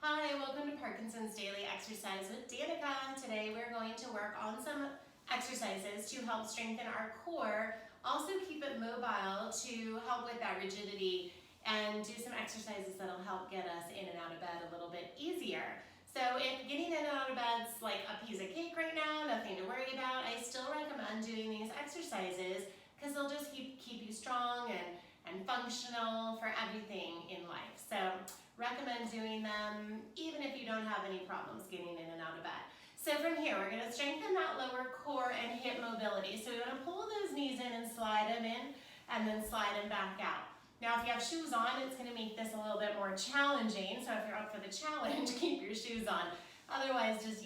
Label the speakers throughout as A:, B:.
A: Hi, welcome to Parkinson's Daily Exercise with Danica. Today we're going to work on some exercises to help strengthen our core, also keep it mobile to help with that rigidity, and do some exercises that'll help get us in and out of bed a little bit easier. So if getting in and out of bed's like a piece of cake right now, nothing to worry about, I still recommend doing these exercises because they'll just keep you strong and functional for everything in life. So recommend doing them even if you don't have any problems getting in and out of bed. So from here, we're going to strengthen that lower core and hip mobility. So we want to pull those knees in and slide them in and then slide them back out. Now if you have shoes on, it's going to make this a little bit more challenging. So if you're up for the challenge, keep your shoes on. Otherwise, just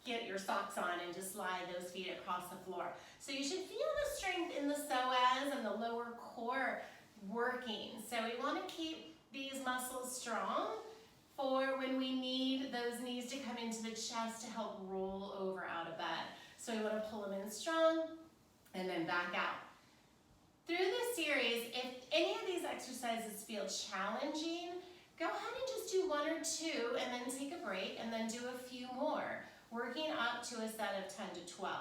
A: get your socks on and just slide those feet across the floor. So you should feel the strength in the psoas and the lower core working. So we want to keep these muscles strong for when we need those knees to come into the chest to help roll over out of bed. So we want to pull them in strong and then back out. Through this series, if any of these exercises feel challenging, go ahead and just do one or two and then take a break and then do a few more, working up to a set of 10 to 12.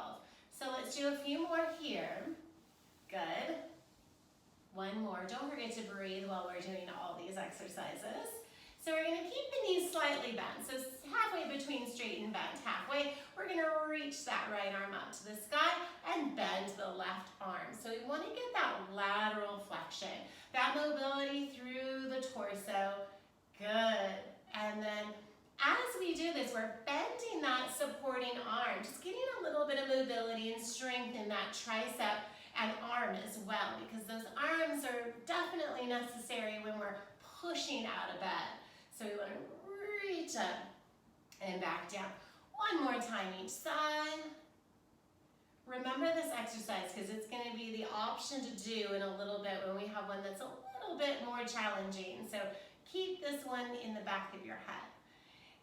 A: So let's do a few more here. Good. One more. Don't forget to breathe while we're doing all these exercises. So we're going to keep the knees slightly bent. So halfway between straight and bent. Halfway, we're going to reach that right arm up to the sky and bend the left arm. So we want to get that lateral flexion, that mobility through the torso. Good. And then as we do this, we're bending that supporting arm, just getting a little bit of mobility and strength in that tricep and arm as well, because those arms are definitely necessary when we're pushing out of bed. So we want to reach up and back down. One more time each side. Remember this exercise because it's going to be the option to do in a little bit when we have one that's a little bit more challenging. So keep this one in the back of your head.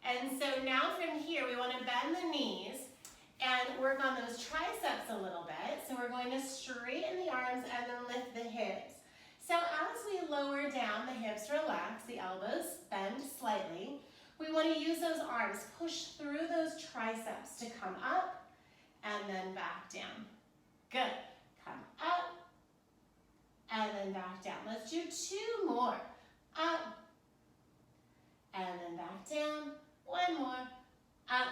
A: And so now from here, we want to bend the knees and work on those triceps a little bit. So we're going to straighten the arms and then lift the hips. So as we lower down, the hips relax, the elbows bend slightly. We want to use those arms, push through those triceps to come up and then back down. Good. Come up and then back down. Let's do two more. Up and then back down. One more. Up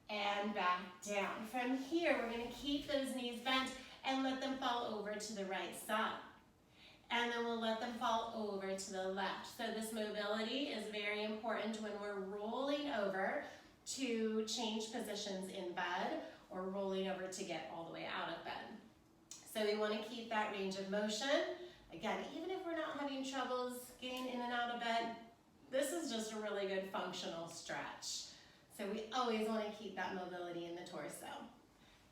A: and back down. From here, we're going to keep those knees bent and let them fall over to the right side. And then we'll let them fall over to the left. So this mobility is very important when we're rolling over to change positions in bed or rolling over to get all the way out of bed. So we want to keep that range of motion. Again, even if we're not having troubles getting in and out of bed, this is just a really good functional stretch. So we always want to keep that mobility in the torso.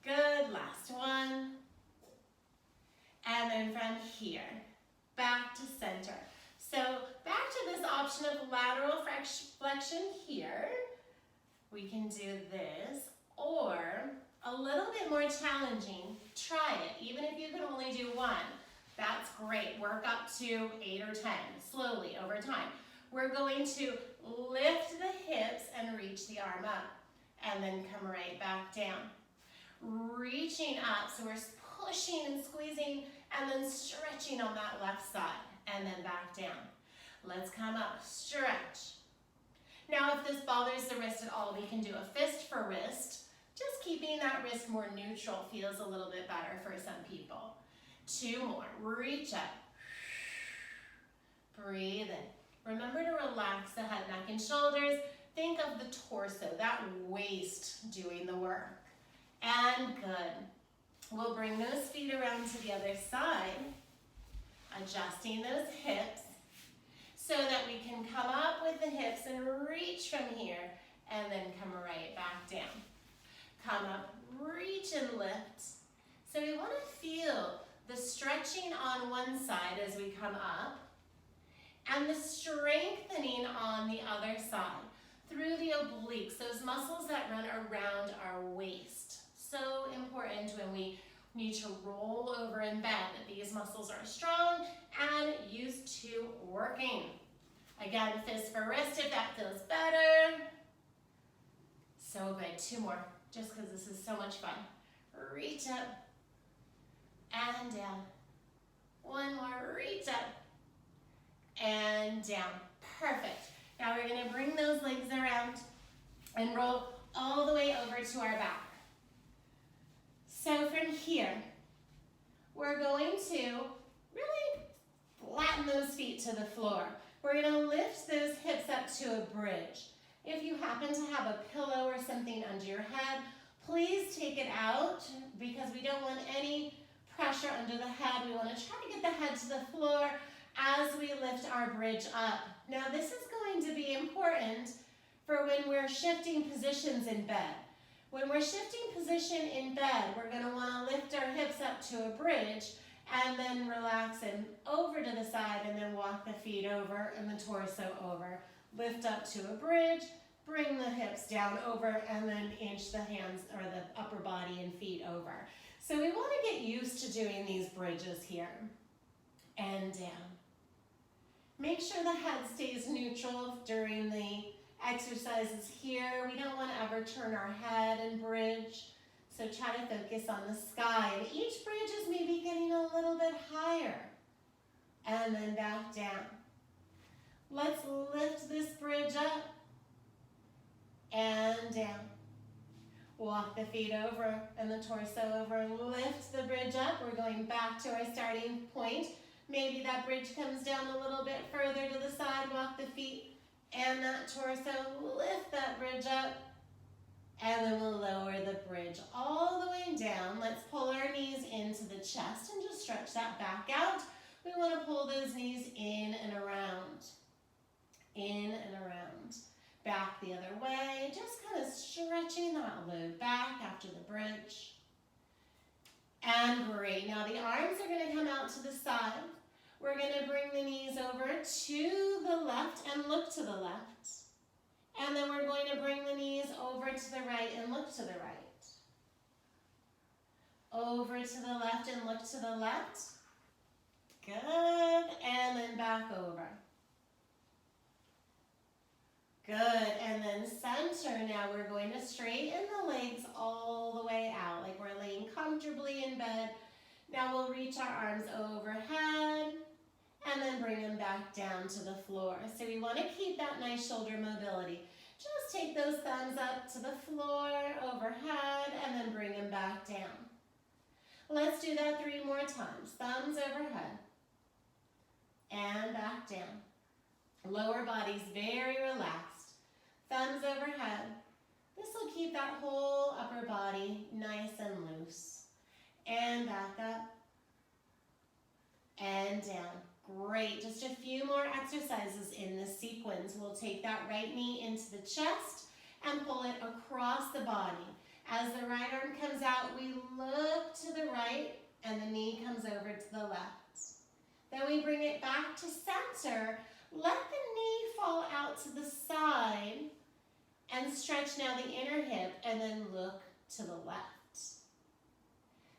A: Good, last one. And then from here, back to center. So back to this option of lateral flexion here. We can do this, or a little bit more challenging, try it. Even if you can only do one, that's great. Work up to 8 or 10, slowly over time. We're going to lift the hips and reach the arm up, and then come right back down. Reaching up, so we're pushing and squeezing, and then stretching on that left side, and then back down. Let's come up, stretch. Now if this bothers the wrist at all, we can do a fist for wrist. Just keeping that wrist more neutral feels a little bit better for some people. Two more, reach up. Breathe in. Remember to relax the head, neck, and shoulders. Think of the torso, that waist doing the work. And good. We'll bring those feet around to the other side, adjusting those hips so that we can come up with the hips and reach from here and then come right back down. Come up, reach and lift. So we want to feel the stretching on one side as we come up and the strengthening on the other side through the obliques, those muscles that run around our waist. So important when we need to roll over in bed that these muscles are strong and used to working. Again, fist for wrist if that feels better. So good. 2 more, just because this is so much fun. Reach up and down. 1 more, reach up and down. Perfect. Now we're going to bring those legs around and roll all the way over to our back. So from here, we're going to really flatten those feet to the floor. We're going to lift those hips up to a bridge. If you happen to have a pillow or something under your head, please take it out because we don't want any pressure under the head. We want to try to get the head to the floor as we lift our bridge up. Now this is going to be important for when we're shifting positions in bed. When we're shifting position in bed, we're going to want to lift our hips up to a bridge and then relax and over to the side and then walk the feet over and the torso over. Lift up to a bridge, bring the hips down over and then inch the hands or the upper body and feet over. So we want to get used to doing these bridges here and down. Make sure the head stays neutral during the exercises here. We don't want to ever turn our head and bridge. So try to focus on the sky. And each bridge is maybe getting a little bit higher. And then back down. Let's lift this bridge up and down. Walk the feet over and the torso over and lift the bridge up. We're going back to our starting point. Maybe that bridge comes down a little bit further to the side. Walk the feet and that torso. Lift that bridge up. And then we'll lower the bridge all the way down. Let's pull our knees into the chest and just stretch that back out. We want to pull those knees in and around. In and around. Back the other way. Just kind of stretching that low back after the bridge. And great. Now the arms are going to come out to the side. We're going to bring the knees over to the left and look to the left. And then we're going to bring the knees over to the right and look to the right. Over to the left and look to the left. Good. And then back over. Good. And then center. Now we're going to straighten the legs all the way out, like we're laying comfortably in bed. Now we'll reach our arms overhead and then bring them back down to the floor. So we want to keep that nice shoulder mobility. Just take those thumbs up to the floor, overhead, and then bring them back down. Let's do that 3 more times. Thumbs overhead and back down. Lower body's very relaxed. Thumbs overhead. This will keep that whole upper body nice and loose. And back up and down. Great. Just a few more exercises in this sequence. We'll take that right knee into the chest and pull it across the body. As the right arm comes out, we look to the right and the knee comes over to the left. Then we bring it back to center. Let the knee fall out to the side and stretch now the inner hip and then look to the left.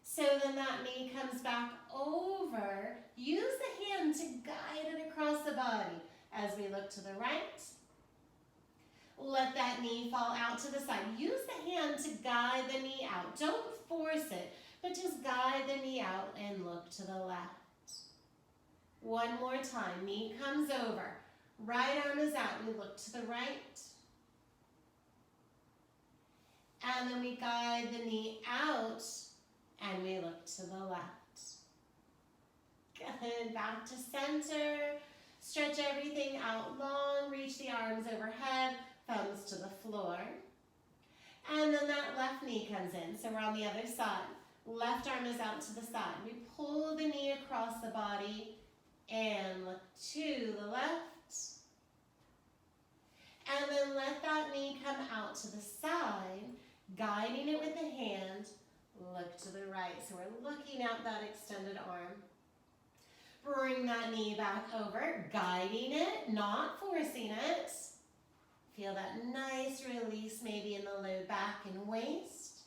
A: So then that knee comes back over. Use the hand to guide it across the body as we look to the right. Let that knee fall out to the side. Use the hand to guide the knee out. Don't force it, but just guide the knee out and look to the left. One more time. Knee comes over. Right arm is out. We look to the right. And then we guide the knee out and we look to the left. Good. Back to center. Stretch everything out long. Reach the arms overhead. Thumbs to the floor. And then that left knee comes in. So we're on the other side. Left arm is out to the side. We pull the knee across the body and look to the left. And then let that knee come out to the side, guiding it with the hand. Look to the right. So we're looking at that extended arm. Bring that knee back over, guiding it, not forcing it. Feel that nice release maybe in the low back and waist.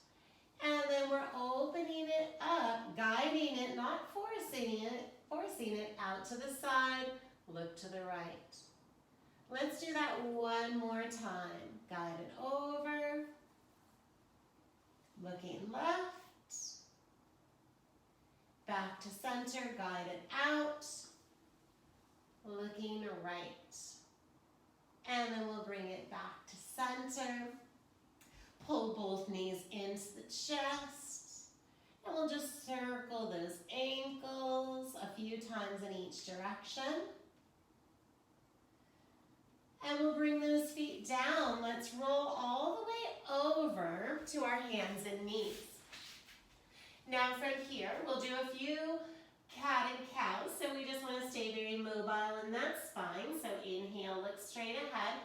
A: And then we're opening it up, guiding it, not forcing it out to the side. Look to the right. Let's do that one more time. Guide it over, looking left, back to center, guide it out, looking right. And then we'll bring it back to center. Pull both knees into the chest. And we'll just circle those ankles a few times in each direction. And we'll bring those feet down. Let's roll all the way over to our hands and knees. Now from here, we'll do a few cat and cows. So we just want to stay very mobile in that spine. So inhale, look straight ahead.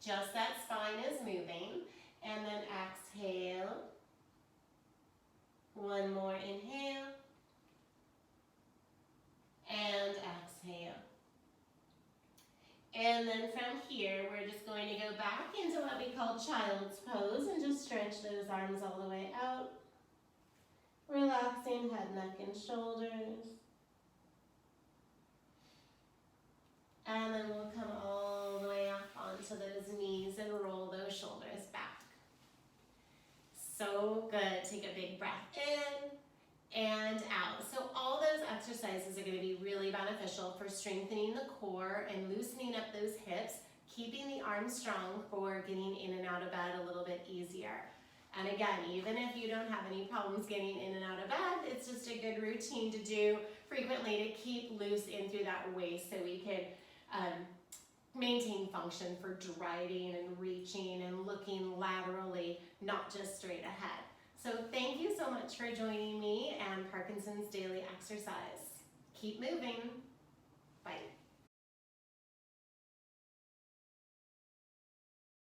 A: Just that spine is moving. And then exhale. One more inhale. And exhale. And then from here, we're just going to go back into what we call child's pose and just stretch those arms all the way out. Relaxing head, neck, and shoulders. And then we'll come all the way up onto those knees and roll those shoulders back. So good. Take a big breath in and out. So all those exercises are going to be really beneficial for strengthening the core and loosening up those hips, keeping the arms strong for getting in and out of bed a little bit easier. And again, even if you don't have any problems getting in and out of bed, it's just a good routine to do frequently to keep loose in through that waist so we can maintain function for driving and reaching and looking laterally, not just straight ahead. So thank you so much for joining me and Parkinson's Daily Exercise. Keep moving.